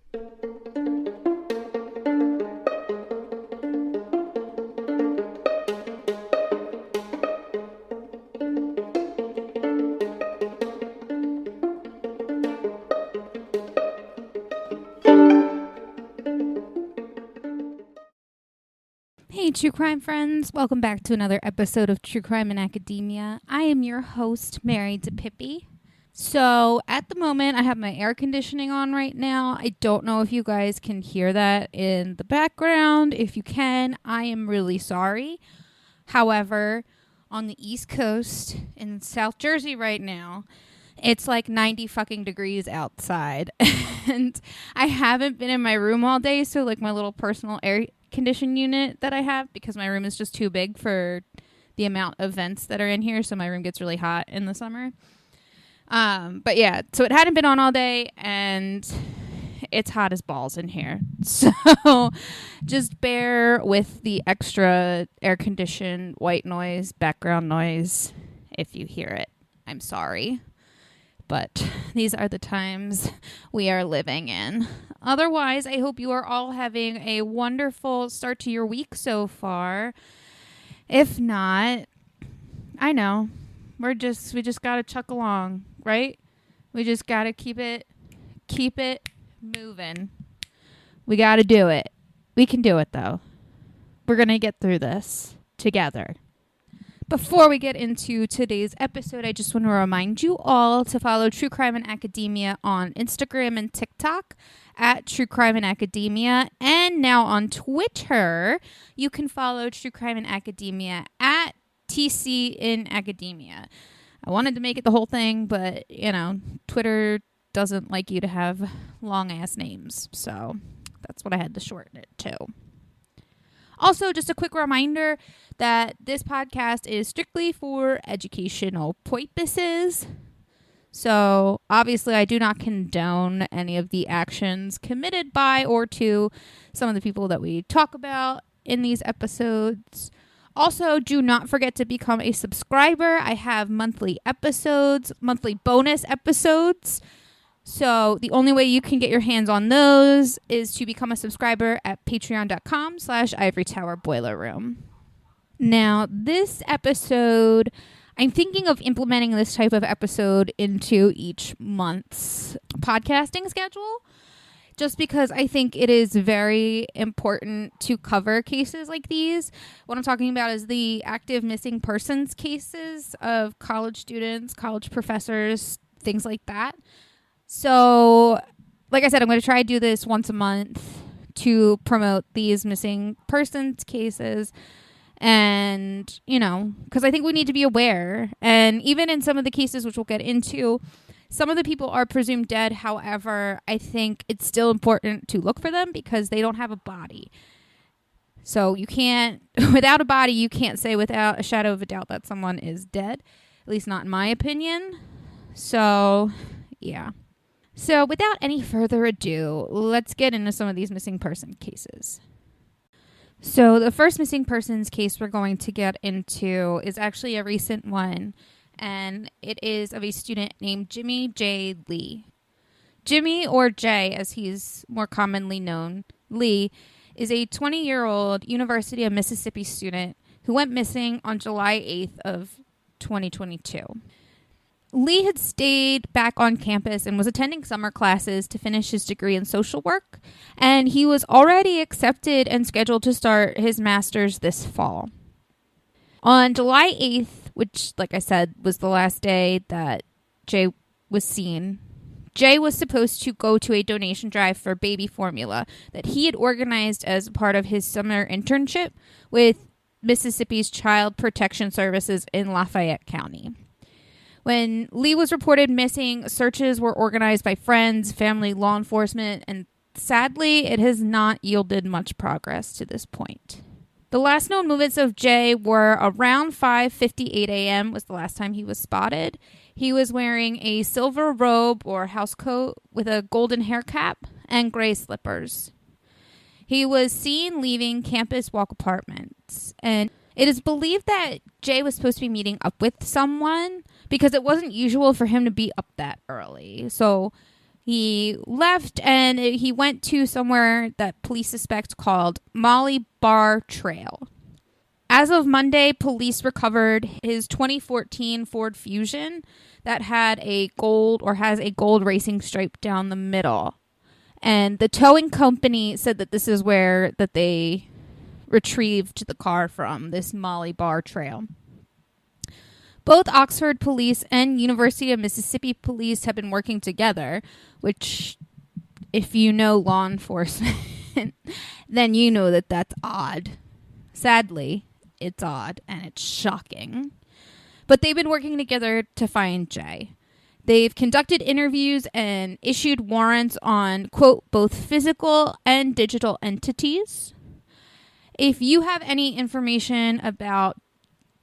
Hey, true crime friends. Welcome back to another episode of True Crime in Academia. I am your host, Mary DePippi. So, at the moment, I have my air conditioning on right now. I don't know if you guys can hear that in the background. If you can, I am really sorry. However, on the East Coast in South Jersey right now, it's like 90 fucking degrees outside. And I haven't been in my room all day, so like my little personal air condition unit that I have, because my room is just too big for the amount of vents that are in here, so my room gets really hot in the summer. But yeah, so it hadn't been on all day, and it's hot as balls in here. So just bear with the extra air conditioned white noise, background noise. If you hear it, I'm sorry. But these are the times we are living in. Otherwise, I hope you are all having a wonderful start to your week so far. If not, I know. We just got to chuck along, right? We just got to keep it moving. We got to do it. We can do it, though. We're going to get through this together. Before we get into today's episode, I just want to remind you all to follow True Crime in Academia on Instagram and TikTok at True Crime in Academia. And now on Twitter, you can follow True Crime in Academia at TC in Academia. I wanted to make it the whole thing, but, Twitter doesn't like you to have long-ass names. So that's what I had to shorten it to. Also, just a quick reminder that this podcast is strictly for educational purposes. So, obviously, I do not condone any of the actions committed by or to some of the people that we talk about in these episodes. Also, do not forget to become a subscriber. I have monthly episodes, monthly bonus episodes. So the only way you can get your hands on those is to become a subscriber at patreon.com/Ivory Tower Boiler Room. Now, this episode, I'm thinking of implementing this type of episode into each month's podcasting schedule, just because I think it is very important to cover cases like these. What I'm talking about is the active missing persons cases of college students, college professors, things like that. So, like I said, I'm going to try to do this once a month to promote these missing persons cases. And, because I think we need to be aware. And even in some of the cases, which we'll get into, some of the people are presumed dead. However, I think it's still important to look for them because they don't have a body. So you can't, without a body, you can't say without a shadow of a doubt that someone is dead. At least not in my opinion. So, yeah. So without any further ado, let's get into some of these missing person cases. So the first missing persons case we're going to get into is actually a recent one, and it is of a student named Jimmy J. Lee. Jimmy, or Jay as he's more commonly known, Lee, is a 20-year-old University of Mississippi student who went missing on July 8th of 2022. Lee had stayed back on campus and was attending summer classes to finish his degree in social work, and he was already accepted and scheduled to start his master's this fall. On July 8th, which, like I said, was the last day that Jay was seen, Jay was supposed to go to a donation drive for baby formula that he had organized as part of his summer internship with Mississippi's Child Protection Services in Lafayette County. When Lee was reported missing, searches were organized by friends, family, law enforcement, and sadly, it has not yielded much progress to this point. The last known movements of Jay were around 5:58 a.m. was the last time he was spotted. He was wearing a silver robe or housecoat with a golden hair cap and gray slippers. He was seen leaving Campus Walk Apartments, and it is believed that Jay was supposed to be meeting up with someone because it wasn't usual for him to be up that early. So, He left and he went to somewhere that police suspect called Molly Bar Trail. As of Monday, police recovered his 2014 Ford Fusion that had a gold or has a gold racing stripe down the middle. And the towing company said that this is where that they retrieved the car from, this Molly Bar Trail. Both Oxford Police and University of Mississippi Police have been working together, which, if you know law enforcement, then you know that that's odd. Sadly, it's odd and it's shocking. But they've been working together to find Jay. They've conducted interviews and issued warrants on, quote, both physical and digital entities. If you have any information about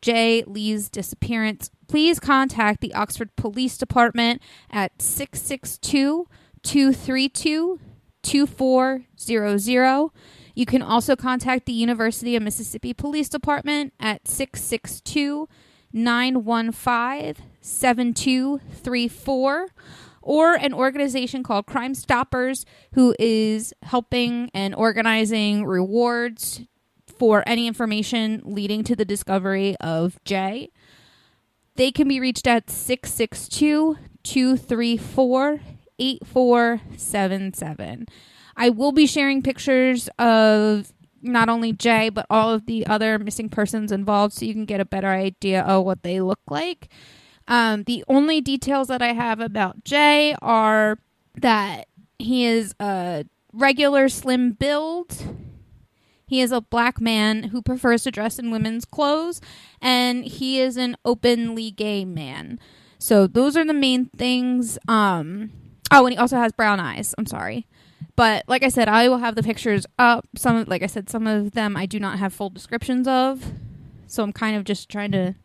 Jay Lee's disappearance, please contact the Oxford Police Department at 662-232-2400. You can also contact the University of Mississippi Police Department at 662-915-7234, or an organization called Crime Stoppers, who is helping and organizing rewards for any information leading to the discovery of Jay. They can be reached at 662-234-8477. I will be sharing pictures of not only Jay, but all of the other missing persons involved so you can get a better idea of what they look like. The only details that I have about Jay are that he is a regular slim build. He is a black man who prefers to dress in women's clothes, and he is an openly gay man. So those are the main things. And he also has brown eyes. I'm sorry. But like I said, I will have the pictures up. Some of them I do not have full descriptions of. So I'm kind of just trying to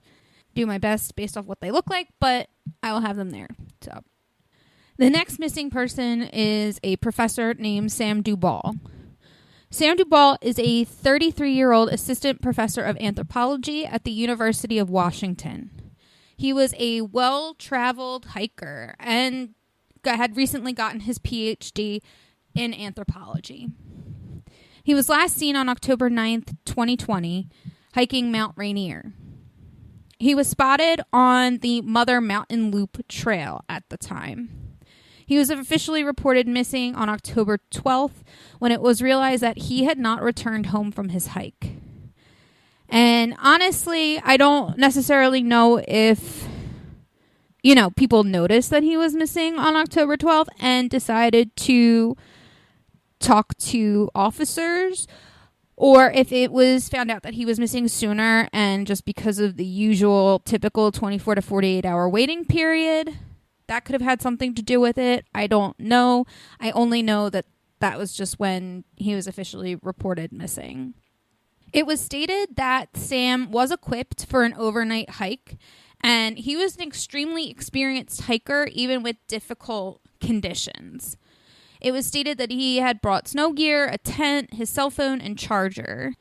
do my best based off what they look like, but I will have them there. So the next missing person is a professor named Sam Duvall. Sam Duvall is a 33-year-old assistant professor of anthropology at the University of Washington. He was a well-traveled hiker and had recently gotten his PhD in anthropology. He was last seen on October 9th, 2020, hiking Mount Rainier. He was spotted on the Mother Mountain Loop Trail at the time. He was officially reported missing on October 12th when it was realized that he had not returned home from his hike. And honestly, I don't necessarily know if, people noticed that he was missing on October 12th and decided to talk to officers, or if it was found out that he was missing sooner and just because of the usual typical 24 to 48 hour waiting period, that could have had something to do with it. I don't know. I only know that that was just when he was officially reported missing. It was stated that Sam was equipped for an overnight hike, and he was an extremely experienced hiker, even with difficult conditions. It was stated that he had brought snow gear, a tent, his cell phone, and charger.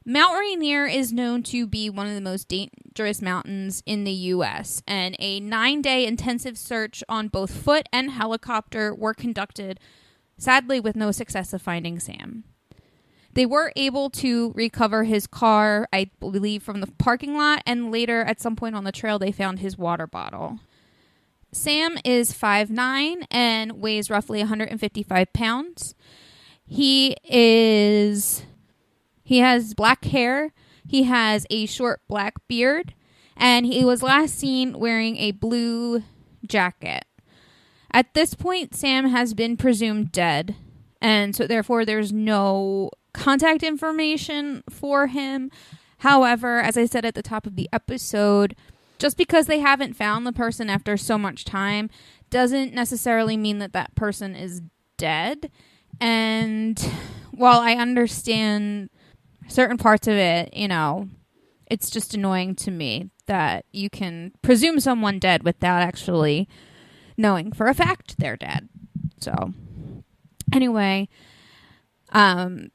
Mount Rainier is known to be one of the most dangerous mountains in the U.S., and a 9-day intensive search on both foot and helicopter were conducted, sadly with no success of finding Sam. They were able to recover his car, I believe, from the parking lot, and later at some point on the trail they found his water bottle. Sam is 5'9" and weighs roughly 155 pounds. He has black hair, he has a short black beard, and he was last seen wearing a blue jacket. At this point, Sam has been presumed dead, and so therefore there's no contact information for him. However, as I said at the top of the episode, just because they haven't found the person after so much time doesn't necessarily mean that that person is dead. And while I understand certain parts of it, it's just annoying to me that you can presume someone dead without actually knowing for a fact they're dead. So anyway, like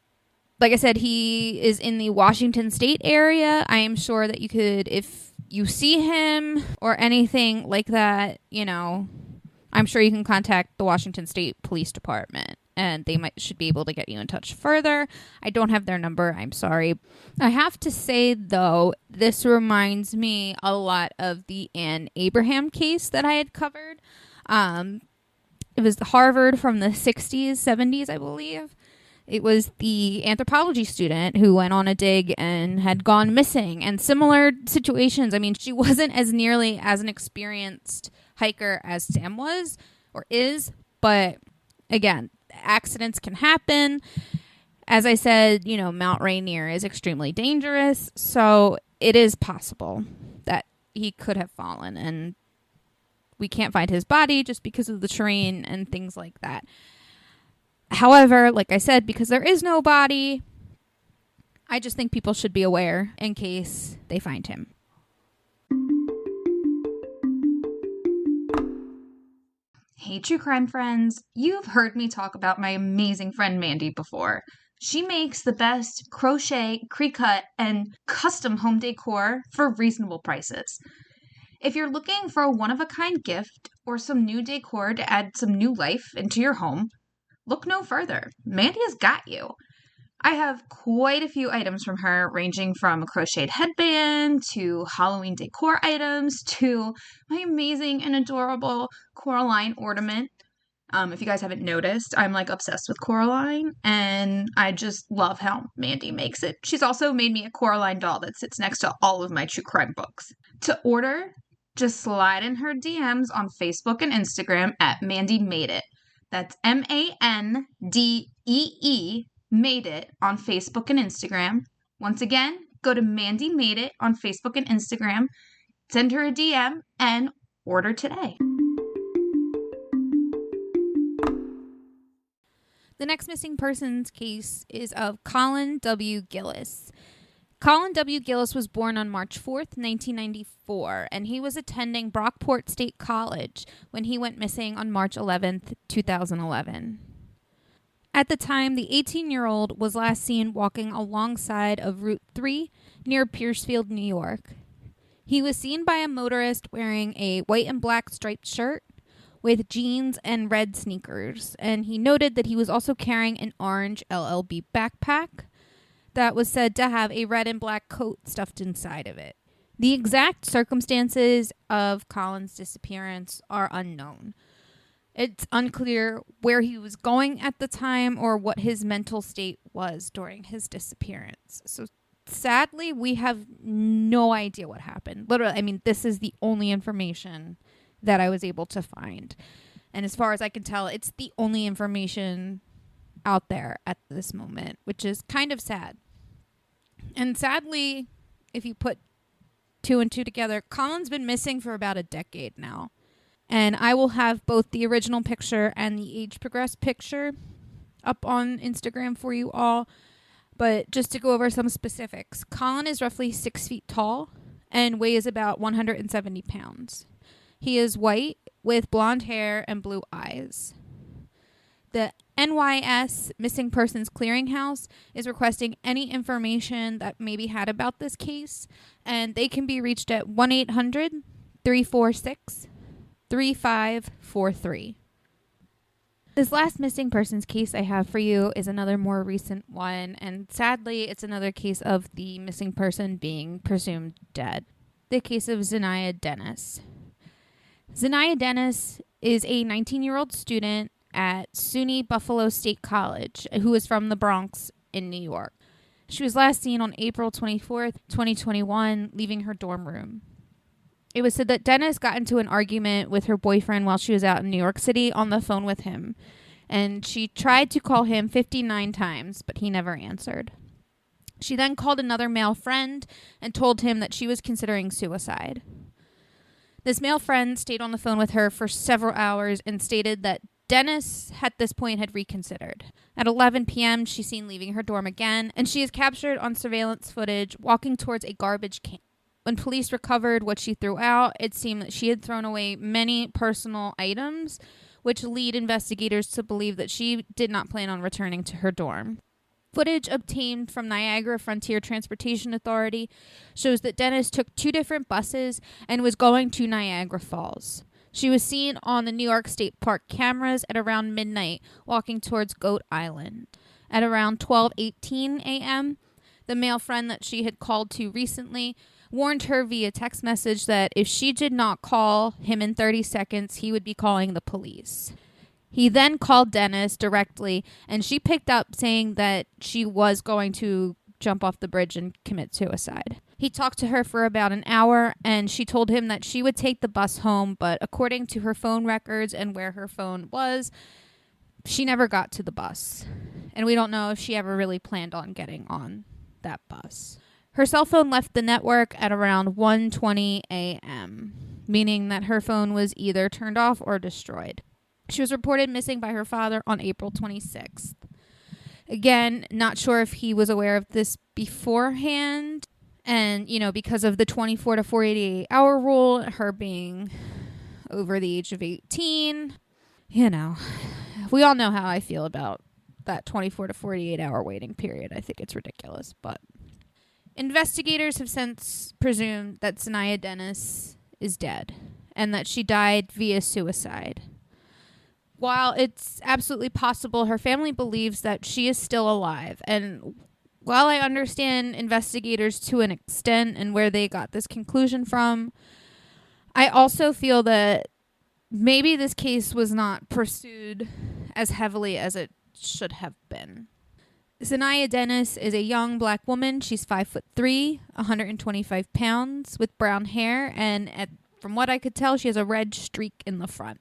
I said, he is in the Washington State area. I am sure that you could, if you see him or anything like that, I'm sure you can contact the Washington State Police Department and they should be able to get you in touch further. I don't have their number. I'm sorry. I have to say, though, this reminds me a lot of the Anne Abraham case that I had covered. It was Harvard from the 60s, 70s, I believe. It was the anthropology student who went on a dig and had gone missing, and similar situations. I mean, she wasn't as nearly as an experienced hiker as Sam was or is, but again, accidents can happen. As I said, Mount Rainier is extremely dangerous, so it is possible that he could have fallen, and we can't find his body just because of the terrain and things like that. However, like I said, because there is no body, I just think people should be aware in case they find him. Hey, true crime friends. You've heard me talk about my amazing friend Mandy before. She makes the best crochet, pre-cut, and custom home decor for reasonable prices. If you're looking for a one-of-a-kind gift or some new decor to add some new life into your home, look no further. Mandy has got you. I have quite a few items from her, ranging from a crocheted headband to Halloween decor items to my amazing and adorable Coraline ornament. If you guys haven't noticed, I'm obsessed with Coraline, and I just love how Mandy makes it. She's also made me a Coraline doll that sits next to all of my true crime books. To order, just slide in her DMs on Facebook and Instagram at Mandy Made It. That's MANDEE, Made It, on Facebook and Instagram. Once again, go to Mandy Made It on Facebook and Instagram, send her a DM, and order today. The next missing persons case is of Colin W. Gillis. Colin W. Gillis was born on March 4th, 1994, and he was attending Brockport State College when he went missing on March 11th, 2011. At the time, the 18-year-old was last seen walking alongside of Route 3 near Piercefield, New York. He was seen by a motorist wearing a white and black striped shirt with jeans and red sneakers, and he noted that he was also carrying an orange LLB backpack that was said to have a red and black coat stuffed inside of it. The exact circumstances of Colin's disappearance are unknown. It's unclear where he was going at the time or what his mental state was during his disappearance. So sadly, we have no idea what happened. Literally, this is the only information that I was able to find. And as far as I can tell, it's the only information out there at this moment, which is kind of sad. And sadly, if you put two and two together, Colin's been missing for about a decade now. And I will have both the original picture and the age progressed picture up on Instagram for you all. But just to go over some specifics, Colin is roughly 6 feet tall and weighs about 170 pounds. He is white with blonde hair and blue eyes. The NYS Missing Persons Clearinghouse is requesting any information that may be had about this case, and they can be reached at 1-800-346-3543. This last missing persons case I have for you is another more recent one, and sadly, it's another case of the missing person being presumed dead. The case of Zaniah Dennis. Zaniah Dennis is a 19-year-old student at SUNY Buffalo State College who is from the Bronx in New York. She was last seen on April 24th, 2021, leaving her dorm room. It was said that Dennis got into an argument with her boyfriend while she was out in New York City on the phone with him, and she tried to call him 59 times, but he never answered. She then called another male friend and told him that she was considering suicide. This male friend stayed on the phone with her for several hours and stated that Dennis, at this point, had reconsidered. At 11 p.m., she's seen leaving her dorm again, and she is captured on surveillance footage walking towards a garbage can. When police recovered what she threw out, it seemed that she had thrown away many personal items, which lead investigators to believe that she did not plan on returning to her dorm. Footage obtained from Niagara Frontier Transportation Authority shows that Dennis took 2 different buses and was going to Niagara Falls. She was seen on the New York State Park cameras at around midnight walking towards Goat Island. At around 12:18 a.m., the male friend that she had called to recently warned her via text message that if she did not call him in 30 seconds, he would be calling the police. He then called Dennis directly, and she picked up saying that she was going to jump off the bridge and commit suicide. He talked to her for about an hour, and she told him that she would take the bus home, but according to her phone records and where her phone was, she never got to the bus. And we don't know if she ever really planned on getting on that bus. Her cell phone left the network at around 1:20 a.m., meaning that her phone was either turned off or destroyed. She was reported missing by her father on April 26th. Again, not sure if he was aware of this beforehand. And, because of the 24 to 48 hour rule, her being over the age of 18, we all know how I feel about that 24 to 48 hour waiting period. I think it's ridiculous. But investigators have since presumed that Sanaya Dennis is dead and that she died via suicide. While it's absolutely possible, her family believes that she is still alive. And while I understand investigators to an extent and where they got this conclusion from, I also feel that maybe this case was not pursued as heavily as it should have been. Sanaya Dennis is a young black woman. She's 5'3", 125 pounds, with brown hair, and from what I could tell, she has a red streak in the front.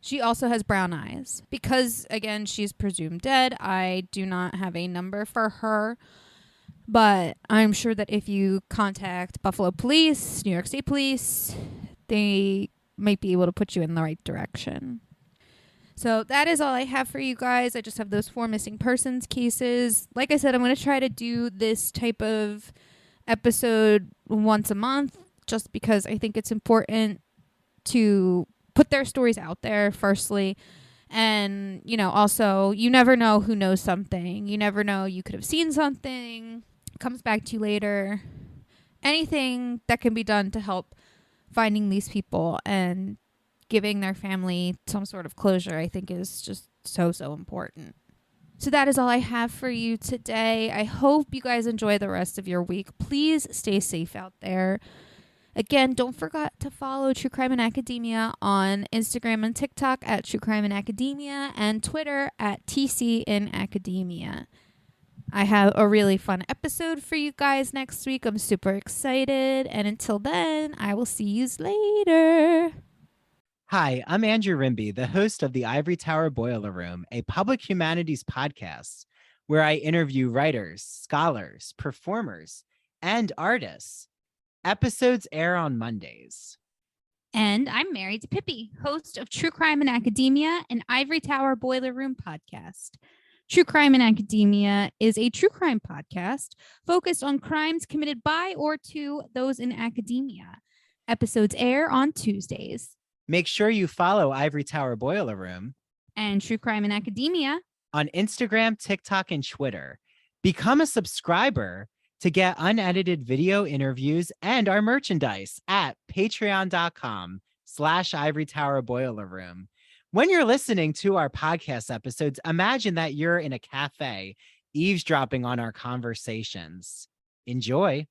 She also has brown eyes. Because, again, she's presumed dead, I do not have a number for her. But I'm sure that if you contact Buffalo Police, New York State Police, they might be able to put you in the right direction. So that is all I have for you guys. I just have those 4 missing persons cases. Like I said, I'm going to try to do this type of episode once a month just because I think it's important to put their stories out there, firstly. And, also, you never know who knows something. You never know. You could have seen something. It comes back to you later. Anything that can be done to help finding these people and giving their family some sort of closure, I think is just so, so important. So that is all I have for you today. I hope you guys enjoy the rest of your week. Please stay safe out there. Again, don't forget to follow True Crime in Academia on Instagram and TikTok at True Crime in Academia and Twitter at TC in Academia. I have a really fun episode for you guys next week. I'm super excited. And until then, I will see you later. Hi, I'm Andrew Rimby, the host of the Ivory Tower Boiler Room, a public humanities podcast where I interview writers, scholars, performers, and artists. Episodes air on Mondays. And I'm married to Pippi, host of True Crime in Academia, an Ivory Tower Boiler Room podcast. True Crime in Academia is a true crime podcast focused on crimes committed by or to those in academia. Episodes air on Tuesdays. Make sure you follow Ivory Tower Boiler Room and True Crime in Academia on Instagram, TikTok, and Twitter. Become a subscriber to get unedited video interviews and our merchandise at patreon.com/Ivory Tower Boiler Room. When you're listening to our podcast episodes, imagine that you're in a cafe eavesdropping on our conversations. Enjoy.